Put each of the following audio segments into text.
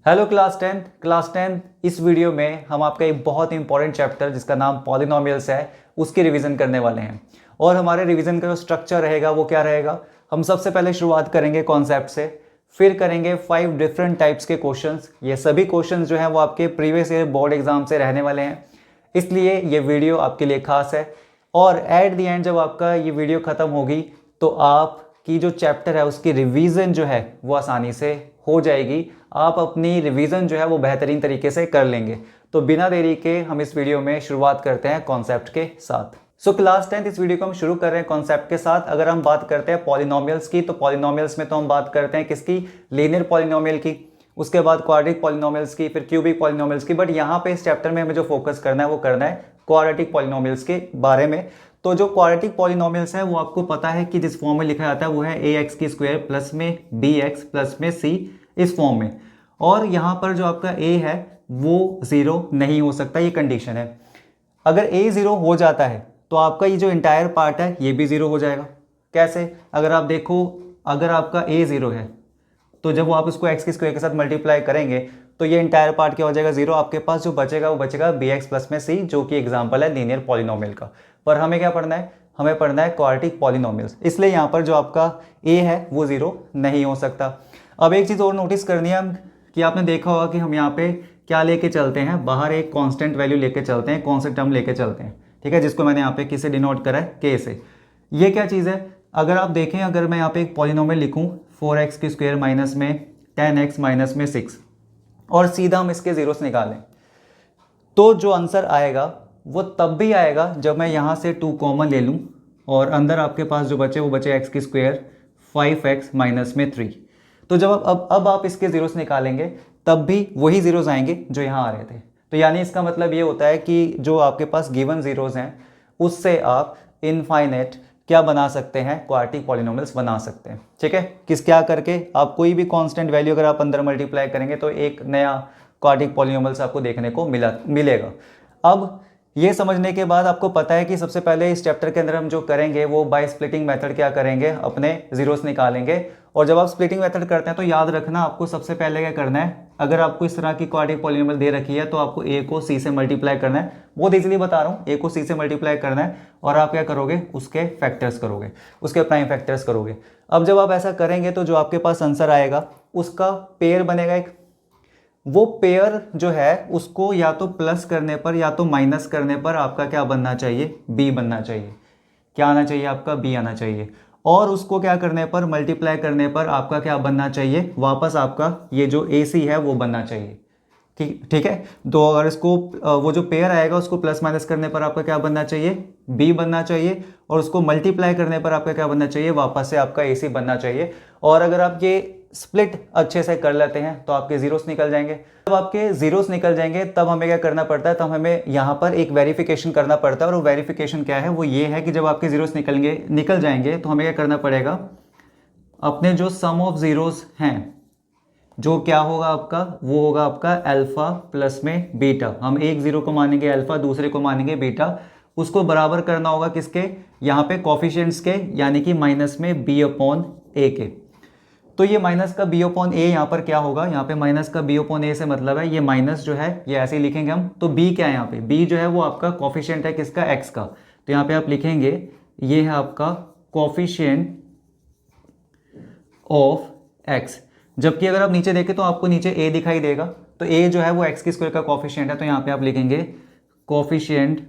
Hello class tenth इस video में हम आपका एक बहुत इंपॉर्टेंट चैप्टर जिसका नाम पॉलिनोमियल्स है उसकी रिवीजन करने वाले हैं। और हमारे रिवीजन का जो स्ट्रक्चर रहेगा वो क्या रहेगा, हम सबसे पहले शुरुआत करेंगे कॉन्सेप्ट से, फिर करेंगे 5 डिफरेंट टाइप्स के क्वेश्चंस। ये सभी क्वेश्चंस जो हैं वो आपके प्रीवियस ईयर बोर्ड एग्जाम से रहने वाले हैं, इसलिए ये वीडियो आपके लिए खास है। और एट द एंड जब आपका ये वीडियो ख़त्म होगी तो आपकी जो चैप्टर है उसकी रिवीजन जो है वो आसानी से हो जाएगी। आप अपनी रिवीजन जो है वो बेहतरीन तरीके से कर लेंगे। तो बिना देरी के हम इस वीडियो में शुरुआत करते हैं कॉन्सेप्ट के साथ। सो क्लास 10 इस वीडियो को हम शुरू कर रहे हैं कॉन्सेप्ट के साथ। अगर हम बात करते हैं पॉलिनोमियल्स की, तो पॉलिनोमियल्स में तो हम बात करते हैं किसकी, लीनियर पॉलिनोमियल की, उसके बाद क्वाड्रेटिक पॉलिनोमियल्स की, फिर क्यूबिक पॉलिनोमियल्स की। बट यहाँ पे इस चैप्टर में हमें जो फोकस करना है वो करना है क्वाड्रेटिक पॉलिनोमियल्स के बारे में। तो जो क्वाड्रेटिक पॉलिनोमियल्स है वो आपको पता है कि जिस फॉर्म में लिखा जाता है वो है ax की स्क्वायर प्लस में bx प्लस में c, इस फॉर्म में। और यहाँ पर जो आपका a है वो जीरो नहीं हो सकता, ये कंडीशन है। अगर a जीरो हो जाता है तो आपका ये जो इंटायर पार्ट है ये भी जीरो हो जाएगा। कैसे, अगर आप देखो, अगर आपका a जीरो है तो जब वो आप इसको x की स्क्वायर के साथ मल्टीप्लाई करेंगे तो ये इंटायर पार्ट क्या हो जाएगा, जीरो। आपके पास जो बचेगा वो बचेगा bx प्लस में c, जो कि एग्जांपल है लीनियर पॉलिनोमियल का। पर हमें क्या पढ़ना है, हमें पढ़ना है क्वाड्रेटिक पॉलिनोमियल्स, इसलिए यहाँ पर जो आपका a है वो जीरो नहीं हो सकता। अब एक चीज़ और नोटिस करनी है कि आपने देखा होगा कि हम यहाँ पे क्या लेके चलते हैं, बाहर एक कांस्टेंट वैल्यू लेके चलते हैं, कौन से टर्म लेके चलते हैं, ठीक है, जिसको मैंने यहाँ पे किससे डिनोट करा है, k से। ये क्या चीज़ है, अगर आप देखें, अगर मैं यहाँ पे एक पॉलिनोमियल लिखूँ 4x की स्क्वायर माइनस में 10x माइनस में 6 और सीधा हम इसके जीरोस निकालें, तो जो आंसर आएगा वो तब भी आएगा जब मैं यहाँ से 2 कॉमन ले लूँ और अंदर आपके पास जो बचे वो बचे x की स्क्वायर 5x माइनस में 3। तो जब अब आप इसके जीरोस निकालेंगे तब भी वही जीरोस आएंगे जो यहाँ आ रहे थे। तो यानी इसका मतलब ये होता है कि जो आपके पास गिवन जीरोस हैं उससे आप इनफाइनाइट क्या बना सकते हैं, क्वाड्रेटिक पॉलिनोमियल्स बना सकते हैं। ठीक है, किस क्या करके, आप कोई भी कांस्टेंट वैल्यू अगर आप अंदर मल्टीप्लाई करेंगे तो एक नया क्वाड्रेटिक पॉलिनोमियल्स आपको देखने को मिलेगा। अब ये समझने के बाद आपको पता है कि सबसे पहले इस चैप्टर के अंदर हम जो करेंगे वो बाय स्प्लिटिंग मेथड क्या करेंगे, अपने जीरोस निकालेंगे। और जब आप स्प्लिटिंग मेथड करते हैं तो याद रखना आपको सबसे पहले क्या करना है, अगर आपको इस तरह की क्वाड्रेटिक पॉलिनोमियल दे रखी है तो आपको a को c से मल्टीप्लाई करना है। बहुत इजीली बता रहा हूँ, a को c से मल्टीप्लाई करना है और आप क्या करोगे, उसके फैक्टर्स करोगे, उसके प्राइम फैक्टर्स करोगे। अब जब आप ऐसा करेंगे तो जो आपके पास आंसर आएगा उसका पेयर बनेगा एक। वो पेयर जो है उसको या तो प्लस करने पर या तो माइनस करने पर आपका क्या बनना चाहिए, b बनना चाहिए। क्या आना चाहिए आपका, b आना चाहिए। और उसको क्या करने पर, मल्टीप्लाई करने पर आपका क्या बनना चाहिए, वापस आपका ये जो ac है वो बनना चाहिए। ठीक ठीक है, तो अगर इसको वो जो पेयर आएगा उसको प्लस माइनस करने पर आपका क्या बनना चाहिए, b बनना चाहिए। और उसको मल्टीप्लाई करने पर आपका क्या बनना चाहिए, वापस से आपका ac बनना चाहिए। और अगर आप ये स्प्लिट अच्छे से कर लेते हैं तो आपके जीरोस निकल जाएंगे। जब आपके जीरोस निकल जाएंगे तब हमें क्या करना पड़ता है, तब हमें यहाँ पर एक वेरिफिकेशन करना पड़ता है। और वो वेरिफिकेशन क्या है, वो ये है कि जब आपके जीरोस निकल जाएंगे तो हमें क्या करना पड़ेगा, अपने जो सम ऑफ जीरोस हैं, जो क्या होगा आपका, वो होगा आपका अल्फा प्लस में बीटा। हम एक जीरो को मानेंगे अल्फा, दूसरे को मानेंगे बीटा, उसको बराबर करना होगा किसके, यहाँ पे कॉफिशिएंट्स के, यानी कि माइनस में b अपॉन a के। तो ये माइनस का b अपॉन a यहाँ पर क्या होगा, यहाँ पे माइनस का b अपॉन a से मतलब है ये माइनस जो है ये ऐसे ही लिखेंगे हम। तो b क्या है यहाँ पे, b जो है वो आपका कॉफिशिएंट है किसका, x का। तो यहाँ पे आप लिखेंगे ये है आपका कॉफिशिएंट ऑफ x। जबकि अगर आप नीचे देखें तो आपको नीचे a दिखाई देगा, तो a जो है वो x की स्क्वायर का कॉफिशिएंट है। तो यहाँ पे आप लिखेंगे coefficient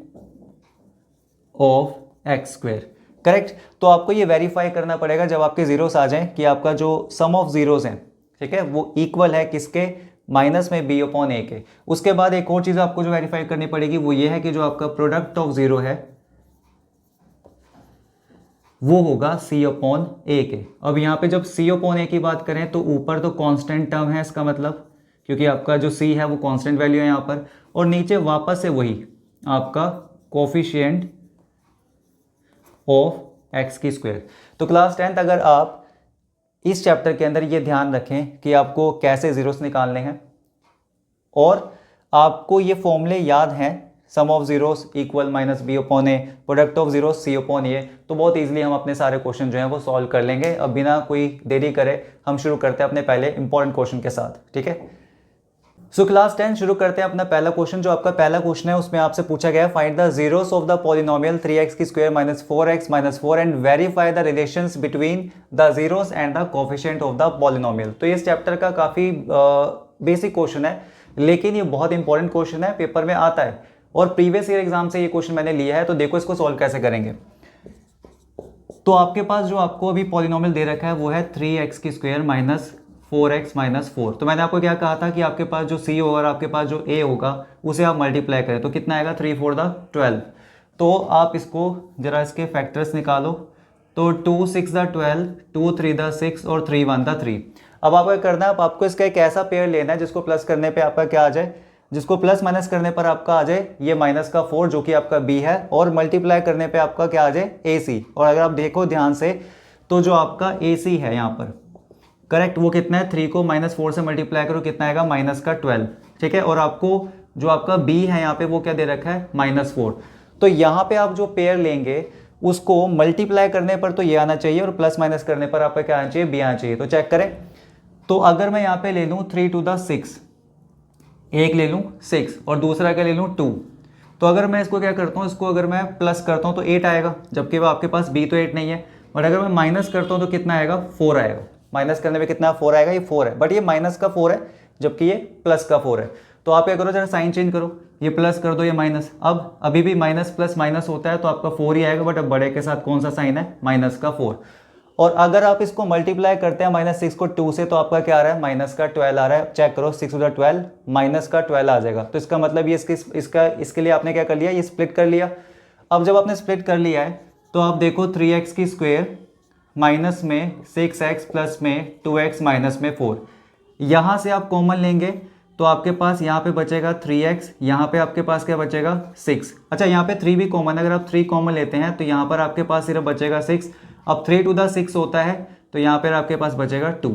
of x square, correct. तो आपको ये वेरीफाई करना पड़ेगा जब आपके जीरोस आ जाएं कि आपका जो सम ऑफ जीरोस हैं, ठीक है, वो इक्वल है किसके, माइनस में b अपॉन a के। उसके बाद एक और चीज़ आपको जो वेरीफाई करनी पड़ेगी वो ये है कि जो आपका प्रोडक्ट ऑफ जीरो है वो होगा c अपॉन a के। अब यहाँ पे जब c अपॉन a की बात करें तो ऊपर तो कांस्टेंट टर्म है इसका मतलब, क्योंकि आपका जो c है वो कांस्टेंट वैल्यू है यहाँ पर, और नीचे वापस से वही आपका कोफिशिएंट ऑफ x की स्क्वायर। तो क्लास 10th अगर आप इस चैप्टर के अंदर ये ध्यान रखें कि आपको कैसे जीरोस निकालने हैं और आपको ये फॉर्मूले याद हैं, sum of zeros equal minus b upon a, product of zeros c upon a, तो बहुत इजीली हम अपने सारे क्वेश्चन जो हैं वो सॉल्व कर लेंगे। अब बिना कोई देरी करे हम शुरू करते हैं अपने पहले इंपॉर्टेंट क्वेश्चन के साथ, ठीक है। सो क्लास 10 शुरू करते हैं अपना पहला क्वेश्चन। जो आपका पहला क्वेश्चन है उसमें आपसे पूछा गया है find the zeros of the polynomial 3x की square minus 4x minus 4 and verify the relations between the zeros and the coefficient of the polynomial. तो इस चैप्टर का काफ़ी बेसिक क्वेश्चन है, लेकिन ये बहुत इंपॉर्टेंट क्वेश्चन है, पेपर में आता है और प्रीवियस ईयर एग्जाम से ये क्वेश्चन मैंने लिया है। तो देखो इसको सॉल्व कैसे करेंगे। तो आपके पास जो आपको अभी पॉलिनोमियल दे रखा है वो है 3x की स्क्वायर माइनस 4x माइनस 4। तो मैंने आपको क्या कहा था कि आपके पास जो c होगा और आपके पास जो a होगा उसे आप मल्टीप्लाई करें तो कितना आएगा 3 4 12। तो आप इसको जरा इसके फैक्टर्स निकालो। तो 2 6 12, 2 3 6 और 3 1 3। अब आपको क्या करना है, अब आपको इसका एक ऐसा पेयर लेना है जिसको प्लस करने पे आपका क्या आ जाए, जिसको प्लस माइनस करने पर आपका आ जाए ये माइनस का 4 जो कि आपका b है, और मल्टीप्लाई करने पे आपका क्या आ जाए ac। और अगर आप देखो ध्यान से तो जो आपका ac है यहाँ पर करेक्ट वो कितना है, 3 को माइनस 4 से मल्टीप्लाई करो कितना आएगा माइनस का 12। ठीक है, और आपको जो आपका b है यहाँ पे वो क्या दे रखा है माइनस 4। तो यहाँ पे आप जो पेयर लेंगे उसको मल्टीप्लाई करने पर तो ये आना चाहिए और प्लस माइनस करने पर आपका क्या आना चाहिए, b आना चाहिए। तो चेक करें। तो अगर मैं यहाँ पे ले लूँ 3 to the 6, एक ले लूँ 6 और दूसरा क्या ले लूँ 2, तो अगर मैं इसको क्या करता हूँ, इसको अगर मैं प्लस करता हूँ तो 8 आएगा, जबकि वो आपके पास b तो 8 नहीं है। और अगर मैं माइनस करता हूँ तो कितना आएगा 4 आएगा। माइनस करने में कितना 4 आएगा, ये 4 है, बट ये माइनस का 4 है जबकि ये प्लस का 4 है। तो आप क्या करो जरा साइन चेंज करो, ये प्लस कर दो ये माइनस। अब अभी भी माइनस प्लस माइनस होता है तो आपका 4 ही आएगा, बट अब बड़े के साथ कौन सा साइन है, माइनस का 4। और अगर आप इसको मल्टीप्लाई करते हैं माइनस 6 को 2 से तो आपका क्या आ रहा है, माइनस का 12 आ रहा है। चेक करो 6 to the 12 माइनस का 12 आ जाएगा। तो इसका मतलब ये इसके लिए आपने क्या कर लिया, ये स्प्लिट कर लिया। अब जब आपने स्प्लिट कर लिया है तो आप देखो 3x की स्क्वायर माइनस में 6x प्लस में 2x माइनस में 4, यहाँ से आप कॉमन लेंगे तो आपके पास यहाँ पे बचेगा 3x, यहाँ पे आपके पास क्या बचेगा 6। अच्छा यहाँ पे 3 भी कॉमन, अगर आप 3 कॉमन लेते हैं तो यहाँ पर आपके पास सिर्फ बचेगा 6। अब 3 to the 6 होता है तो यहाँ पर आपके पास बचेगा 2।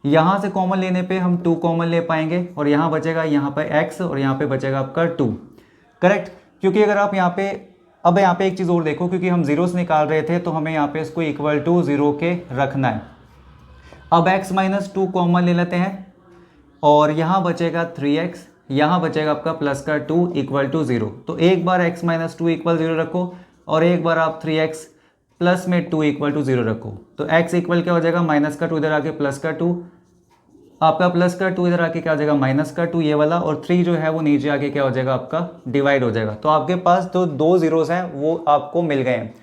यहाँ से कॉमन लेने पे हम 2 कॉमन ले पाएंगे और यहाँ बचेगा यहाँ पर x और यहाँ पे बचेगा आपका 2। करेक्ट, क्योंकि अगर आप यहाँ पे, अब यहाँ पे एक चीज़ और देखो, क्योंकि हम जीरोस निकाल रहे थे तो हमें यहाँ पे इसको इक्वल टू 0 के रखना है। अब x माइनस 2 कॉमन ले लेते हैं और यहाँ बचेगा 3x, यहाँ बचेगा आपका प्लस का 2 इक्वल टू 0। तो एक बार x माइनस 2 इक्वल 0 रखो और एक बार आप 3x प्लस में 2 इक्वल टू 0 रखो। तो x इक्वल क्या हो जाएगा, माइनस का 2 इधर आके प्लस का 2, आपका प्लस का 2 इधर आके क्या हो जाएगा माइनस का 2 ये वाला, और 3 जो है वो नीचे आके क्या हो जाएगा आपका डिवाइड हो जाएगा। तो आपके पास तो 2 जीरोस हैं वो आपको मिल गए हैं।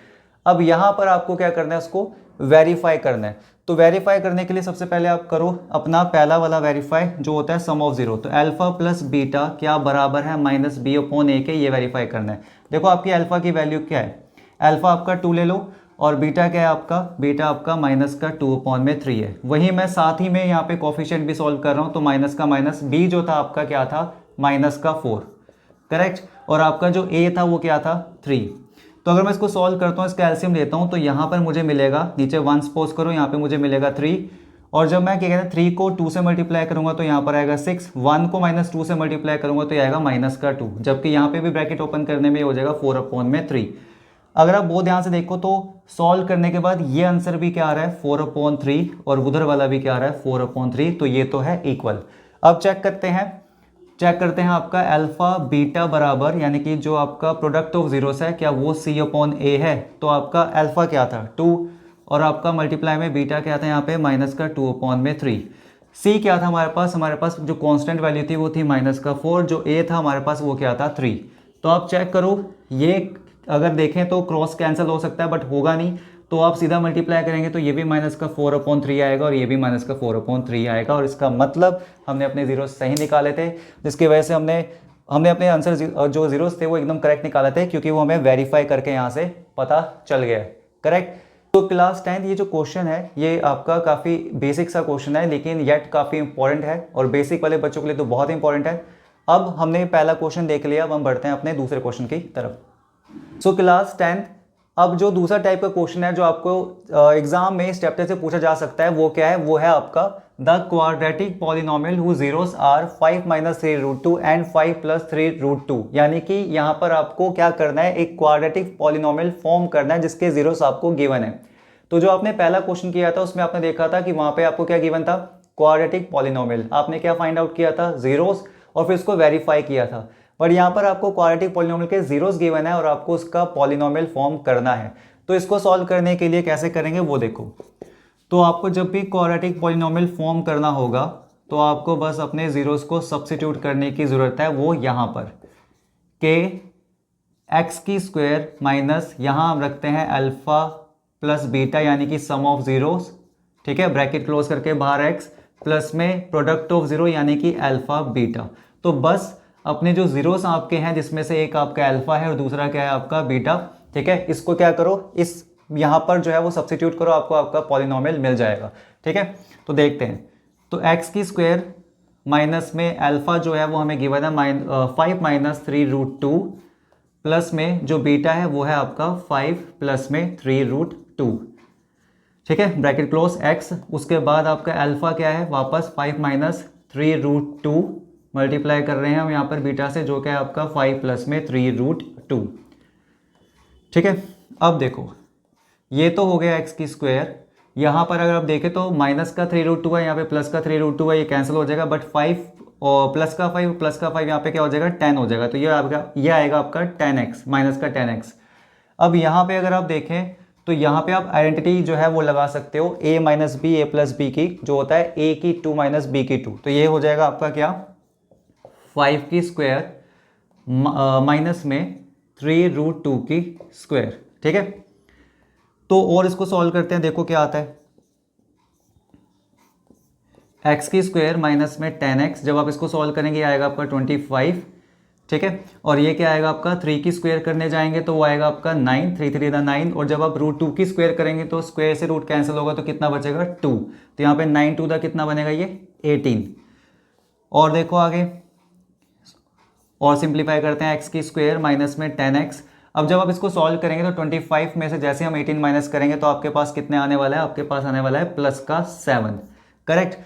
अब यहाँ पर आपको क्या करना है, उसको वेरीफाई करना है। तो वेरीफाई करने के लिए सबसे पहले आप करो अपना पहला वाला वेरीफाई जो होता है सम ऑफ जीरो। तो अल्फा प्लस बीटा क्या बराबर है माइनस बी अपॉन ए के, ये वेरीफाई करना है। देखो आपकी अल्फा की वैल्यू क्या है, अल्फा आपका 2 ले लो और बीटा क्या है आपका, बीटा आपका माइनस का 2 अपॉन में 3 है। वहीं मैं साथ ही में यहाँ पे कोफिशिएंट भी सॉल्व कर रहा हूँ। तो माइनस का माइनस, बी जो था आपका क्या था माइनस का 4, करेक्ट, और आपका जो ए था वो क्या था 3। तो अगर मैं इसको सॉल्व करता हूँ, इसका एलसीएम लेता हूँ तो यहाँ पर मुझे मिलेगा, नीचे 1 सपोज करो, यहाँ पे मुझे मिलेगा 3। और जब मैं क्या कहते हैं 3 को 2 से मल्टीप्लाई करूँगा तो यहाँ पर आएगा 6, 1 को माइनस 2 से मल्टीप्लाई करूँगा तो ये आएगा माइनस का 2, जबकि यहाँ पे भी ब्रैकेट ओपन करने में हो जाएगा 4 अपॉन में 3। अगर आप बहुत ध्यान से देखो तो सॉल्व करने के बाद ये आंसर भी क्या आ रहा है 4 अपॉन 3 और उधर वाला भी क्या आ रहा है 4 अपॉन 3, तो ये तो है इक्वल। अब चेक करते हैं आपका अल्फा बीटा बराबर, यानी कि जो आपका प्रोडक्ट ऑफ जीरोस है क्या वो c अपॉन ए है। तो आपका अल्फा क्या था 2 और आपका मल्टीप्लाई में बीटा क्या था यहाँ पे माइनस का 2 अपॉन में 3। c क्या था हमारे पास जो कांस्टेंट वैल्यू थी वो थी माइनस का 4, जो a था हमारे पास वो क्या था 3। तो आप चेक करो, ये अगर देखें तो क्रॉस कैंसिल हो सकता है बट होगा नहीं, तो आप सीधा मल्टीप्लाई करेंगे तो ये भी माइनस का 4 अपॉन 3 आएगा और ये भी माइनस का 4 अपॉन 3 आएगा। और इसका मतलब हमने अपने जीरो सही निकाले थे, जिसकी वजह से हमने अपने आंसर जो जीरोस थे वो एकदम करेक्ट निकाले थे, क्योंकि वो हमें वेरीफाई करके यहाँ से पता चल गया है। करेक्ट। तो क्लास 10 ये जो क्वेश्चन है ये आपका काफ़ी बेसिक सा क्वेश्चन है, लेकिन येट काफ़ी इंपॉर्टेंट है और बेसिक वाले बच्चों के लिए तो बहुत इंपॉर्टेंट है। अब हमने पहला क्वेश्चन देख लिया, अब हम बढ़ते हैं अपने दूसरे क्वेश्चन की तरफ। सो क्लास 10 अब जो दूसरा टाइप का क्वेश्चन है जो आपको एग्जाम में इस चैप्टर से पूछा जा सकता है वो क्या है, वो है आपका the quadratic polynomial who zeros are 5 minus 3 root 2 and 5 plus 3 root 2। यानी कि यहाँ पर आपको क्या करना है, एक क्वाड्रेटिक पॉलिनोमियल फॉर्म करना है जिसके जीरोस आपको गिवन है। तो जो आपने पहला क्वेश्चन किया था उसमें आपने देखा था कि वहाँ पे आपको क्या गिवन था, क्वाड्रेटिक पॉलिनोमियल। आपने क्या फाइंड आउट किया था, जीरोस, और फिर उसको वेरीफाई किया था। बट यहाँ पर आपको क्वाड्रेटिक पॉलिनोमियल के जीरोस गिवन है और आपको उसका पॉलिनोमियल फॉर्म करना है। तो इसको सॉल्व करने के लिए कैसे करेंगे वो देखो। तो आपको जब भी क्वाड्रेटिक पॉलिनोमियल फॉर्म करना होगा तो आपको बस अपने जीरोस को सब्स्टिट्यूट करने की ज़रूरत है, वो यहाँ पर के एक्स की स्क्वायर माइनस यहाँ हम रखते हैं अल्फा प्लस बीटा यानी कि सम ऑफ जीरोस, ठीक है, ब्रैकेट क्लोज करके बाहर एक्स प्लस में प्रोडक्ट ऑफ जीरो यानी कि अल्फा बीटा। तो बस अपने जो जीरोस आपके हैं जिसमें से एक आपका अल्फा है और दूसरा क्या है आपका बीटा, ठीक है, इसको क्या करो, इस यहाँ पर जो है वो सब्स्टिट्यूट करो, आपको आपका पॉलिनोमियल मिल जाएगा। ठीक है, तो देखते हैं। तो एक्स की स्क्वायर माइनस में अल्फा जो है वो हमें गिवन है 5 माइनस 3√2 प्लस में जो बीटा है वो है आपका 5 प्लस में 3√2, ठीक है, ब्रैकेट क्लोज एक्स। उसके बाद आपका अल्फा क्या है, वापस 5 माइनस 3√2 मल्टीप्लाई कर रहे हैं हम यहाँ पर बीटा से, जो क्या है आपका 5 प्लस में 3√2, ठीक है। अब देखो ये तो हो गया एक्स की स्क्वायर। यहाँ पर अगर आप देखें तो माइनस का 3√2 है, यहाँ पे प्लस का 3√2 है, ये कैंसिल हो जाएगा, बट 5 और प्लस का 5 यहाँ पे क्या हो जाएगा 10 हो जाएगा। तो ये आएगा आपका 10x माइनस का 10x। अब यहाँ पे अगर आप देखें तो यहाँ पे आप आइडेंटिटी जो है वो लगा सकते हो a minus B A plus B की, जो होता है a की 2 माइनस बी की 2। तो ये हो जाएगा आपका क्या 5 की स्क्वायर माइनस में 3√2 की स्क्वायर, ठीक है। तो और इसको सॉल्व करते हैं, देखो क्या आता है, एक्स की स्क्वायर माइनस में 10x, जब आप इसको सॉल्व करेंगे आएगा आपका 25, ठीक है। और ये क्या आएगा आपका 3 की स्क्वायर करने जाएंगे तो वो आएगा आपका 9, 3 3 9। और जब आप √2 की स्क्वायर करेंगे तो स्क्वायर से रूट कैंसिल होगा तो कितना बचेगा 2। तो यहाँ पे 9 2 कितना बनेगा ये 18। और देखो आगे और सिंप्लीफाई करते हैं, एक्स की स्क्वायर माइनस में 10x। अब जब आप इसको सॉल्व करेंगे तो 25 में से जैसे हम 18 माइनस करेंगे तो आपके पास कितने आने वाला है, आपके पास आने वाला है प्लस का 7, करेक्ट।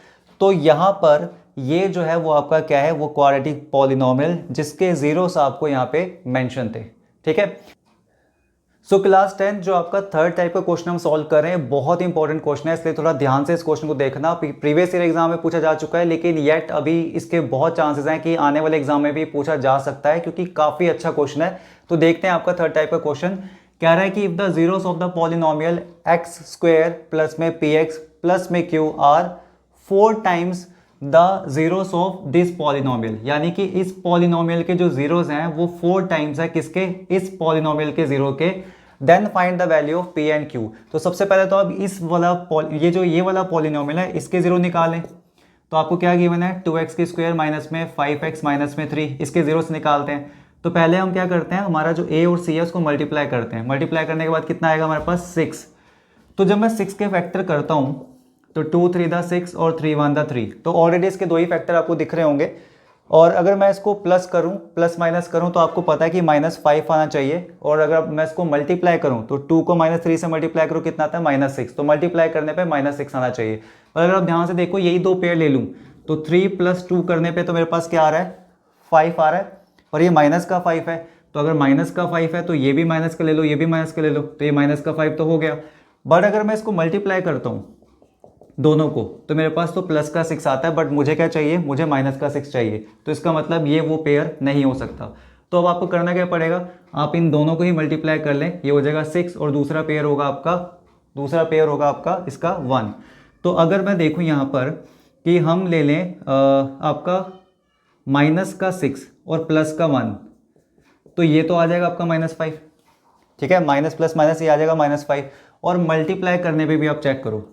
तो यहाँ पर ये जो है वो आपका क्या है, वो क्वाड्रेटिक पॉलिनोमियल जिसके जीरोस आपको यहाँ पे मेंशन थे, ठीक है। सो क्लास 10 जो आपका थर्ड टाइप का क्वेश्चन हम सॉल्व कर रहे हैं, बहुत इंपॉर्टेंट क्वेश्चन है, इसलिए थोड़ा ध्यान से इस क्वेश्चन को देखना। प्रीवियस ईयर एग्जाम में पूछा जा चुका है, लेकिन येट अभी इसके बहुत चांसेस हैं कि आने वाले एग्जाम में भी पूछा जा सकता है, क्योंकि काफी अच्छा क्वेश्चन है। तो देखते हैं आपका थर्ड टाइप का क्वेश्चन कह रहा है कि if the zeros of the polynomial x square plus में पी एक्स प्लस में Q R 4 times the zeros of this polynomial, यानी कि इस पॉलिनोमियल के जो जीरोस हैं वो 4 टाइम्स है किसके, इस पॉलिनोमियल के जीरो के, then find the value of P and Q. तो सबसे पहले तो अब इस वाला ये वाला पॉलिनोमियल है इसके जीरो निकालें। तो आपको क्या गिवन है 2x की स्क्वायर माइनस में 5x माइनस में 3, इसके जीरो से निकालते हैं। तो पहले हम क्या करते हैं, हमारा जो a और c है उसको मल्टीप्लाई करते हैं। मल्टीप्लाई करने के बाद कितना आएगा हमारे पास 6। तो जब मैं 6 के फैक्टर करता हूँ तो 2 3 द 6 और 3 1 द 3, तो ऑलरेडी इसके दो ही फैक्टर आपको दिख रहे होंगे। और अगर मैं इसको प्लस करूं, प्लस माइनस करूं, तो आपको पता है कि -5 आना चाहिए। और अगर मैं इसको मल्टीप्लाई करूं तो 2 को -3 से मल्टीप्लाई करूं कितना आता है -6, तो मल्टीप्लाई करने पे -6 आना चाहिए। और अगर आप ध्यान से देखो यही दो पेयर ले लूं तो 3 + 2 करने पे तो मेरे पास क्या आ रहा है 5 आ रहा है, और ये माइनस का 5 है। तो अगर माइनस का 5 है तो ये भी माइनस का ले लो, ये भी माइनस का ले लो, तो ये माइनस का 5 तो हो गया। बट अगर मैं इसको मल्टीप्लाई करता हूँ दोनों को तो मेरे पास तो प्लस का 6 आता है, बट मुझे क्या चाहिए, मुझे माइनस का 6 चाहिए। तो इसका मतलब ये वो पेयर नहीं हो सकता। तो अब आपको करना क्या पड़ेगा, आप इन दोनों को ही मल्टीप्लाई कर लें, ये हो जाएगा 6 और दूसरा पेयर होगा आपका इसका 1। तो अगर मैं देखूं यहाँ पर कि हम ले लें आपका माइनस का 6 और प्लस का 1, तो ये तो आ जाएगा आपका -5, ठीक है, माइनस प्लस माइनस ये आ जाएगा -5। और मल्टीप्लाई करने पे भी आप चेक करो,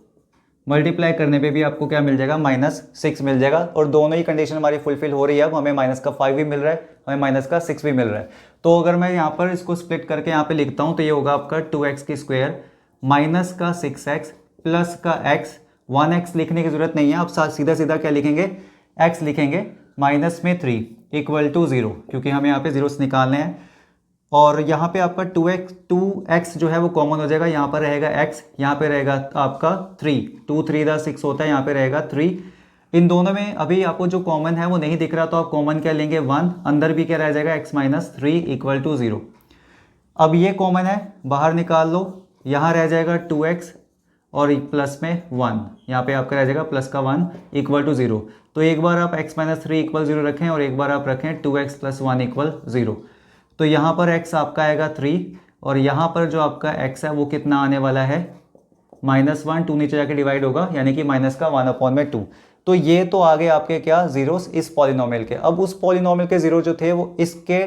मल्टीप्लाई करने पे भी आपको क्या मिल जाएगा -6 मिल जाएगा। और दोनों ही कंडीशन हमारी फुलफिल हो रही है। अब हमें -5 भी मिल रहा है, हमें -6 भी मिल रहा है। तो अगर मैं यहाँ पर इसको स्प्लिट करके यहाँ पे लिखता हूँ तो ये होगा आपका 2x की स्क्वायर माइनस का 6x प्लस का x। 1x लिखने की जरूरत नहीं है, आप सीधा सीधा क्या लिखेंगे x लिखेंगे, माइनस में 3 = 0, क्योंकि हमें यहाँ पे जीरोस निकालने हैं। और यहाँ पे आपका 2x जो है वो कॉमन हो जाएगा, यहाँ पर रहेगा x, यहाँ पे रहेगा आपका 3, 2 3 द 6 होता है, यहाँ पे रहेगा 3। इन दोनों में अभी आपको जो कॉमन है वो नहीं दिख रहा, तो आप कॉमन क्या लेंगे 1, अंदर भी क्या रह जाएगा x - 3 = 0। अब ये कॉमन है, बाहर निकाल लो, यहाँ रह जाएगा 2x और प्लस में 1, यहाँ पे आपका रह जाएगा प्लस का 1 इक्वल टू 0। तो एक बार आप x माइनस 3 इक्वल 0 रखें और एक बार आप रखें 2x प्लस 1 इक्वल 0। तो यहाँ पर x आपका आएगा 3 और यहाँ पर जो आपका x है वो कितना आने वाला है -1, 2 नीचे जाके डिवाइड होगा यानी कि माइनस का 1/2। तो ये तो आ गए आपके क्या जीरोस इस पॉलिनोमियल के। अब उस पॉलिनोमियल के जीरो जो थे वो इसके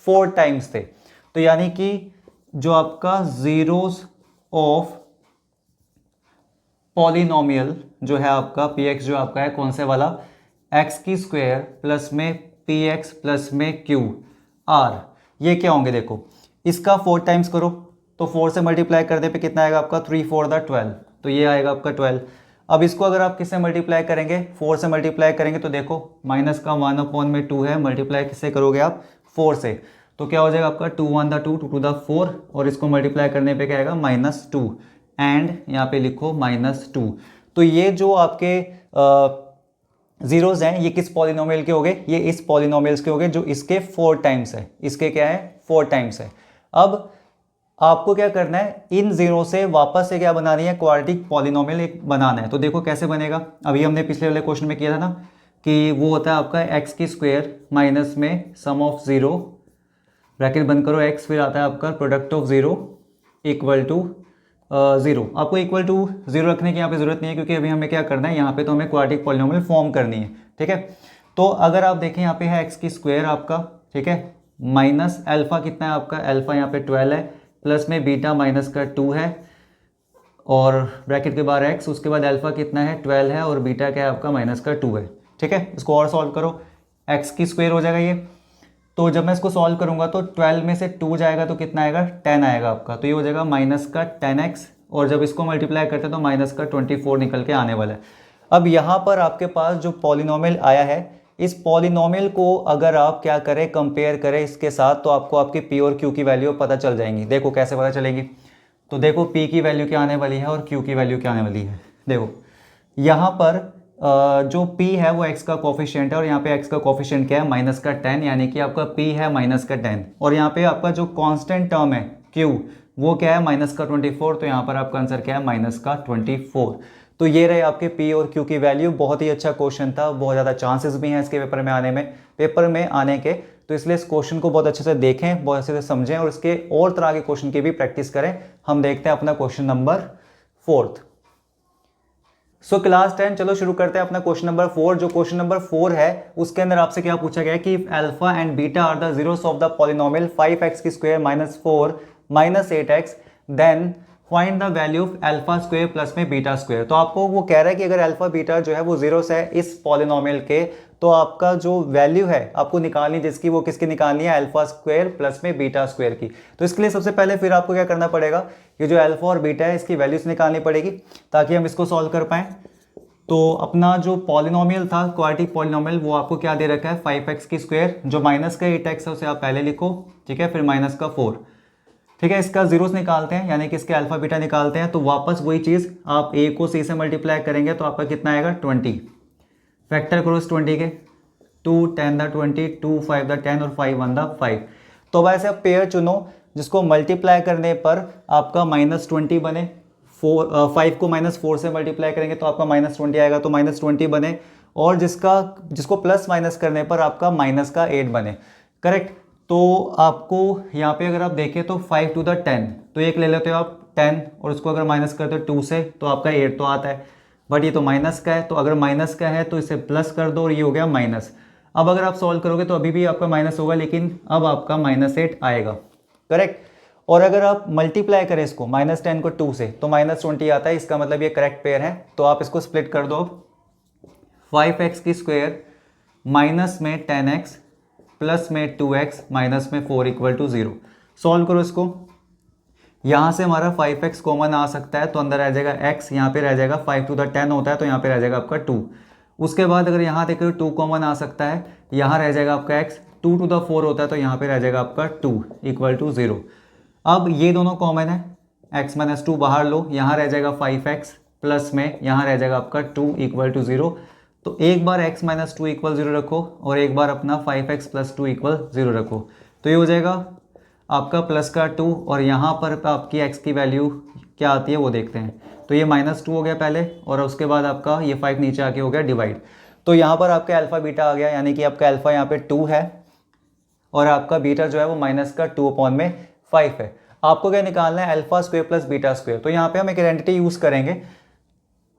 4 टाइम्स थे। तो यानी कि जो आपका जीरोस ऑफ पॉलिनोमियल जो है आपका px जो आपका है कौन से वाला, x की स्क्वायर प्लस में px प्लस में q r, ये क्या होंगे देखो, इसका 4 टाइम्स करो तो 4 से मल्टीप्लाई करने पे कितना आएगा आपका 3 4 12, तो ये आएगा आपका 12। अब इसको अगर आप किससे मल्टीप्लाई करेंगे, 4 से मल्टीप्लाई करेंगे तो देखो माइनस का 1/2 है, मल्टीप्लाई किससे करोगे आप 4 से, तो क्या हो जाएगा आपका 2 1 2 2 2 4 और इसको मल्टीप्लाई करने पे क्या आएगा -2 एंड यहाँ पे लिखो -2। तो ये जो आपके जीरोज हैं ये किस पॉलिनोमियल के हो गए, ये इस पॉलिनोमियल्स के हो गए जो इसके 4 टाइम्स है, इसके क्या है 4 टाइम्स है। अब आपको क्या करना है, इन जीरो से वापस से क्या बनानी है, क्वाड्रेटिक पॉलिनोमियल एक बनाना है। तो देखो कैसे बनेगा, अभी हमने पिछले वाले क्वेश्चन में किया था ना कि वो होता है आपका x की स्क्वायर माइनस में सम ऑफ 0 ब्रैकेट बंद करो x, फिर आता है आपका प्रोडक्ट ऑफ 0 इक्वल टू 0। आपको इक्वल टू 0 रखने की यहाँ पे जरूरत नहीं है क्योंकि अभी हमें क्या करना है, यहाँ पे तो हमें क्वाड्रेटिक पॉलिनोमियल फॉर्म करनी है, ठीक है। तो अगर आप देखें यहाँ पे है x की स्क्वायर आपका, ठीक है, माइनस अल्फा कितना है आपका, अल्फा यहाँ पे 12 है, प्लस में बीटा माइनस का 2 है और ब्रैकेट के बाहर x, उसके बाद अल्फा कितना है 12 है और बीटा क्या है आपका माइनस का 2 है, ठीक है। इसको और सॉल्व करो, x की स्क्वायर हो जाएगा ये, तो जब मैं इसको सॉल्व करूंगा तो 12 में से 2 जाएगा तो कितना आएगा 10 आएगा आपका, तो ये हो जाएगा माइनस का 10x और जब इसको मल्टीप्लाई करते हैं तो माइनस का 24 निकल के आने वाला है। अब यहाँ पर आपके पास जो पॉलिनोमियल आया है, इस पॉलिनोमियल को अगर आप क्या करें कंपेयर करें इसके साथ तो आपको आपकी p और q की वैल्यू पता चल जाएंगी। देखो कैसे पता चलेगी, तो देखो p की वैल्यू क्या आने वाली है और q की वैल्यू क्या आने वाली है। देखो यहाँ पर जो p है वो x का कोफिशिएंट है और यहाँ पे x का कोफिशिएंट क्या है माइनस का 10, यानी कि आपका p है माइनस का 10 और यहाँ पे आपका जो कांस्टेंट टर्म है q वो क्या है माइनस का 24, तो यहाँ पर आपका आंसर क्या है माइनस का 24। तो ये रहे आपके p और q की वैल्यू। बहुत ही अच्छा क्वेश्चन था, बहुत ज़्यादा चांसेस भी हैं इसके पेपर में आने के, तो इसलिए इस क्वेश्चन को बहुत अच्छे से देखें, बहुत अच्छे से समझें और इसके और तरह के क्वेश्चन की भी प्रैक्टिस करें। हम देखते हैं अपना क्वेश्चन नंबर 4। सो क्लास 10, चलो शुरू करते हैं अपना क्वेश्चन नंबर 4। जो क्वेश्चन नंबर 4 है उसके अंदर आपसे क्या पूछा गया है कि if alpha and beta are the zeros of the polynomial 5x की square minus 4 minus 8x then find the value of alpha square plus में बीटा स्क्वायर। तो आपको वो कह रहा है कि अगर अल्फा बीटा जो है वो जीरोस है इस पॉलिनोमियल के, तो आपका जो वैल्यू है आपको निकालनी जिसकी, वो किसकी निकालनी है, अल्फा स्क्वायर प्लस में बीटा स्क्वायर की। तो इसके लिए सबसे पहले फिर आपको क्या करना पड़ेगा, ये जो अल्फा और बीटा है इसकी वैल्यूज निकालनी पड़ेगी ताकि हम इसको सॉल्व कर पाएं। तो अपना जो पॉलिनोमियल था क्वाड्रेटिक पॉलिनोमियल वो आपको क्या दे रखा है 5x की स्क्वायर, जो माइनस का 8x है उसे आप पहले लिखो, ठीक है, फिर माइनस का 4, ठीक है। इसका जीरोस निकालते हैं यानी कि इसके अल्फा बीटा निकालते हैं, तो वापस वही चीज़ आप a को c से मल्टीप्लाई करेंगे तो आपका कितना आएगा 20, फैक्टर करो इस 20 के, 2 10 द 20, 2 5 द 10 और 5 1 द 5। तो अब ऐसे आप पेयर चुनो जिसको मल्टीप्लाई करने पर आपका -20 बने, 5 को -4 से मल्टीप्लाई करेंगे तो आपका -20 आएगा, तो -20 बने, और जिसको प्लस माइनस करने पर आपका माइनस का 8 बने, करेक्ट। तो आपको यहाँ पे अगर आप देखें तो 5 to the 10, तो एक ले लेते हो आप 10 और उसको अगर माइनस करते हो 2 से तो आपका 8 तो आता है, बट ये तो माइनस का है, तो अगर माइनस का है तो इसे प्लस कर दो और ये हो गया माइनस। अब अगर आप सॉल्व करोगे तो अभी भी आपका माइनस होगा, लेकिन अब आपका -8 आएगा, करेक्ट। और अगर आप मल्टीप्लाई करें इसको -10 को 2 से तो -20 आता है, इसका मतलब ये करेक्ट पेयर है। तो आप इसको स्प्लिट कर दो, 5x की स्क्वायर माइनस में 10x प्लस में 2x माइनस में 4 इक्वल टू 0। सॉल्व करो इसको, यहाँ से हमारा 5x कॉमन आ सकता है तो अंदर रह जाएगा x, यहाँ पे रह जाएगा 5 to the 10 होता है तो यहाँ पे रह जाएगा आपका 2। उसके बाद अगर यहाँ देखो 2 कॉमन आ सकता है, यहाँ रह जाएगा आपका x, 2 to the 4 होता है तो यहाँ पे रह जाएगा आपका 2 इक्वल टू 0। अब ये दोनों कॉमन है, x माइनस 2 बाहर लो, यहाँ रह जाएगा 5x प्लस में यहाँ रह जाएगा आपका 2 इक्वल टू 0। तो एक बार x माइनस 2 इक्वल 0 रखो और एक बार अपना 5x प्लस 2 इक्वल 0 रखो, तो ये हो जाएगा आपका प्लस का 2 और यहाँ पर आपकी x की वैल्यू क्या आती है वो देखते हैं। तो ये -2 हो गया पहले, और उसके बाद आपका ये 5 नीचे आके हो गया डिवाइड। तो यहाँ पर आपका अल्फ़ा बीटा आ गया, यानी कि आपका अल्फ़ा यहाँ पे 2 है और आपका बीटा जो है वो -2/5 है। आपको क्या निकालना है, alpha square plus beta square. तो यहाँ पे हम एक आइडेंटिटी यूज़ करेंगे।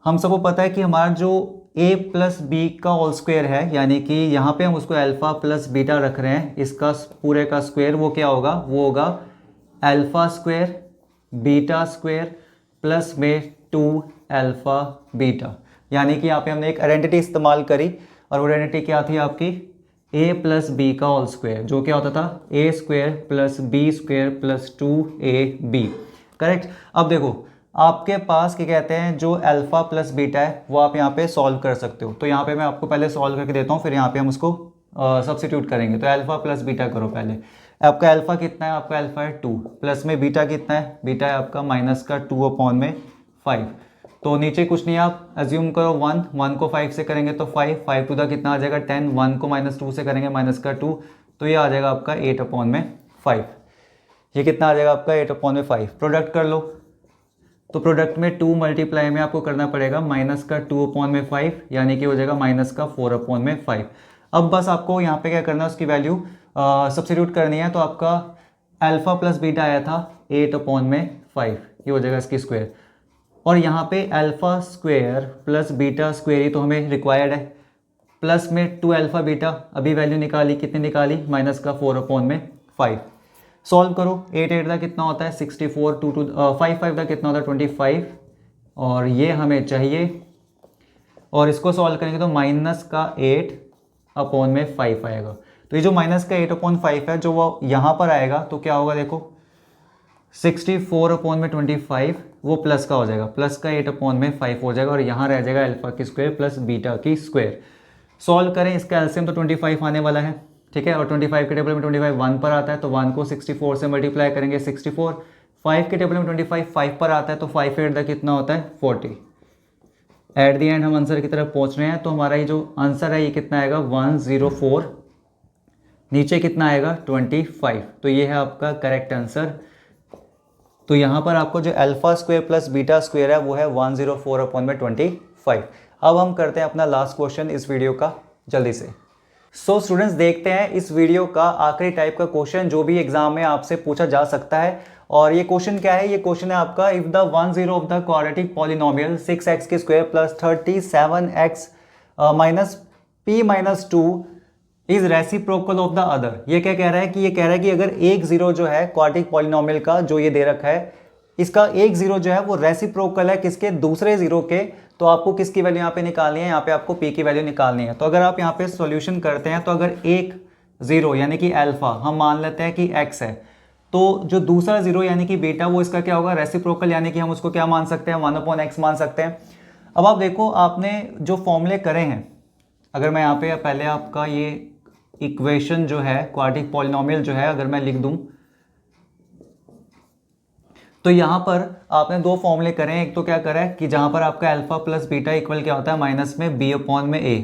हम सबको पता है कि हमारा जो a प्लस बी का होल स्क्वायर है, यानी कि यहाँ पे हम उसको अल्फ़ा प्लस बीटा रख रहे हैं, इसका पूरे का स्क्वायर वो क्या होगा, वो होगा alpha square beta square plus में 2 अल्फ़ा बीटा। यानी कि यहाँ पे हमने एक आइडेंटिटी इस्तेमाल करी, और वो आइडेंटिटी क्या थी आपकी, a प्लस बी का होल स्क्वायर, जो क्या होता था a square plus B square plus 2ab। Correct. अब देखो आपके पास क्या कहते हैं, जो अल्फ़ा प्लस बीटा है वो आप यहाँ पे सॉल्व कर सकते हो। तो यहाँ पे मैं आपको पहले सॉल्व करके देता हूँ, फिर यहाँ पे हम उसको सब्स्टिट्यूट करेंगे। तो अल्फ़ा प्लस बीटा करो पहले। आपका अल्फ़ा कितना है, आपका अल्फ़ा है 2, प्लस में बीटा कितना है, बीटा है आपका -2/5। तो नीचे कुछ नहीं, आप एज्यूम करो 1 को 5 से करेंगे तो 5 टू द कितना आ जाएगा 10, 1 को -2 से करेंगे -2, तो ये आ जाएगा आपका 8/5। ये कितना आ जाएगा आपका 8/5। प्रोडक्ट कर लो, तो प्रोडक्ट में 2 मल्टीप्लाई में आपको करना पड़ेगा -2/5, यानी कि हो जाएगा -4/5। अब बस आपको यहाँ पे क्या करना है, उसकी वैल्यू सब्स्टिट्यूट करनी है। तो आपका अल्फ़ा प्लस बीटा आया था 8/5, ये हो जाएगा इसकी स्क्वायर, और यहाँ पे alpha square plus beta square ही तो हमें रिक्वायर्ड है, प्लस में 2 अल्फ़ा बीटा। अभी वैल्यू निकाली, कितनी निकाली, -4/5। सॉल्व करो, 8 का कितना होता है 64, 5 का कितना होता है 25, और ये हमें चाहिए, और इसको सॉल्व करेंगे तो -8/5 आएगा। तो ये जो -8/5 है, जो वो यहाँ पर आएगा तो क्या होगा, देखो 64/25 वो प्लस का हो जाएगा, प्लस का 8/5 हो जाएगा, और यहाँ रह जाएगा अल्फ़ा की स्क्वायर प्लस बीटा की स्क्वायर। सॉल्व करें, इसका एलसीएम तो 25 आने वाला है, ठीक है, और 25 के टेबल में 25 1 पर आता है, तो 1 को 64 से मल्टीप्लाई करेंगे 64। 5 के टेबल में 25 5 पर आता है, तो 5 8 कितना होता है 40। एट द एंड हम आंसर की तरफ पहुंच रहे हैं, तो हमारा ये जो आंसर है ये कितना आएगा 104, नीचे कितना आएगा 25। तो ये है आपका करेक्ट आंसर। तो यहाँ पर आपको जो alpha square plus beta square है वो है 104/25। अब हम करते हैं अपना लास्ट क्वेश्चन इस वीडियो का जल्दी से। सो स्टूडेंट्स, देखते हैं इस वीडियो का आखिरी टाइप का क्वेश्चन जो भी एग्जाम में आपसे पूछा जा सकता है। और ये क्वेश्चन क्या है, ये क्वेश्चन है आपका, if the 10 of the quadratic polynomial 6x² plus 37x minus p minus 2 is reciprocal of the other. ये क्या कह रहा है कि ये कह रहा है कि अगर एक जीरो जो है क्वाड्रेटिक पॉलिनोमियल का जो ये दे रखा है, इसका एक जीरो जो है वो रेसिप्रोकल है किसके, दूसरे जीरो के। तो आपको किसकी वैल्यू यहाँ पे निकालनी है, यहाँ पे आपको p की वैल्यू निकालनी है। तो अगर आप यहाँ पे सॉल्यूशन करते हैं, तो अगर एक जीरो यानी कि अल्फा हम मान लेते हैं कि x है, तो जो दूसरा जीरो यानी कि बीटा वो इसका क्या होगा रेसिप्रोकल, यानी कि हम उसको क्या मान सकते हैं 1/x मान सकते हैं। अब आप देखो आपने जो फॉर्मूले करे हैं, अगर मैं यहाँ पे पहले आपका ये इक्वेशन जो है क्वाड्रेटिक पॉलिनोमियल जो है अगर मैं लिख दूं, तो यहाँ पर आपने दो फॉर्मूले करे हैं। एक तो क्या करा है कि जहाँ पर आपका अल्फा प्लस बीटा इक्वल क्या होता है माइनस में b/a,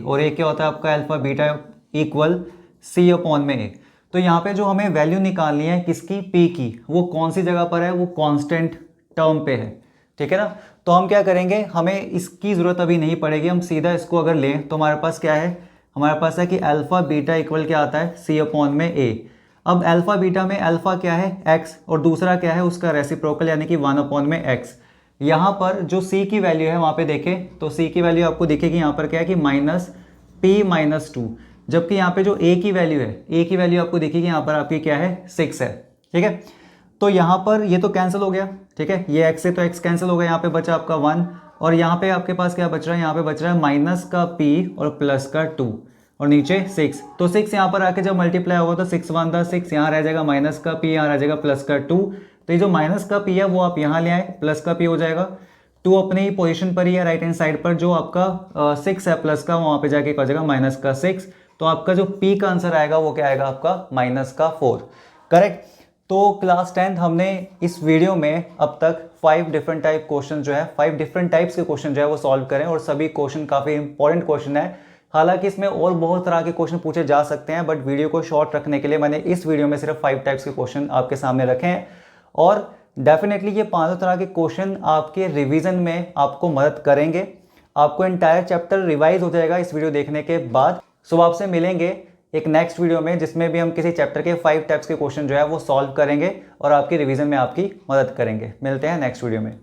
और एक क्या होता है आपका अल्फा बीटा इक्वल c/a। तो यहाँ पे जो हमें वैल्यू निकालनी है किसकी, p की, वो कौन सी जगह पर है, वो कांस्टेंट टर्म पे है, ठीक है ना। तो हम क्या करेंगे, हमें इसकी ज़रूरत अभी नहीं पड़ेगी, हम सीधा इसको अगर लें तो हमारे पास क्या है, हमारे पास है कि अल्फा बीटा इक्वल क्या आता है c/a। अब अल्फा बीटा में अल्फा क्या है x, और दूसरा क्या है उसका रेसिप्रोकल यानी कि 1/x। यहाँ पर जो c की वैल्यू है वहाँ पे देखें तो c की वैल्यू आपको दिखेगी यहाँ पर क्या है कि -p-2, जबकि यहाँ पे जो a की वैल्यू है, a की वैल्यू आपको दिखेगी यहाँ पर आपकी क्या है 6 है, ठीक है। तो यहाँ पर ये तो कैंसिल हो गया, ठीक है, ये x से तो x कैंसिल हो गया, यहाँ पे बचा आपका 1, और यहाँ पे आपके पास क्या बच रहा है, यहाँ पे बच रहा है माइनस का p और प्लस का 2, और नीचे 6। तो 6 यहाँ पर आके जब मल्टीप्लाई होगा तो 6 1 दा 6, यहाँ रह जाएगा माइनस का p, यहाँ रह जाएगा प्लस का 2। तो ये जो माइनस का p है वो आप यहाँ ले आए, प्लस का p हो जाएगा, 2 अपने ही पोजीशन पर ही है राइट हैंड साइड पर, जो आपका 6 है प्लस का वहाँ पे जाके हो जाएगा माइनस का 6। तो आपका जो p का आंसर आएगा वो क्या आएगा आपका -4, करेक्ट। तो क्लास 10th हमने इस वीडियो में अब तक 5 डिफरेंट टाइप क्वेश्चन जो है 5 डिफरेंट टाइप्स के क्वेश्चन जो है वो सॉल्व करें, और सभी क्वेश्चन काफ़ी इंपॉर्टेंट क्वेश्चन है। हालांकि इसमें और बहुत तरह के क्वेश्चन पूछे जा सकते हैं, बट वीडियो को शॉर्ट रखने के लिए मैंने इस वीडियो में सिर्फ 5 टाइप्स के क्वेश्चन आपके सामने रखे हैं। और डेफिनेटली ये पांचों तरह के क्वेश्चन आपके रिवीजन में आपको मदद करेंगे। आपको एंटायर चैप्टर रिवाइज हो जाएगा इस वीडियो देखने के बाद। सो आपसे मिलेंगे एक नेक्स्ट वीडियो में, जिसमें भी हम किसी चैप्टर के 5 टाइप्स के क्वेश्चन जो है वो सॉल्व करेंगे और आपके रिवीजन में आपकी मदद करेंगे। मिलते हैं नेक्स्ट वीडियो में।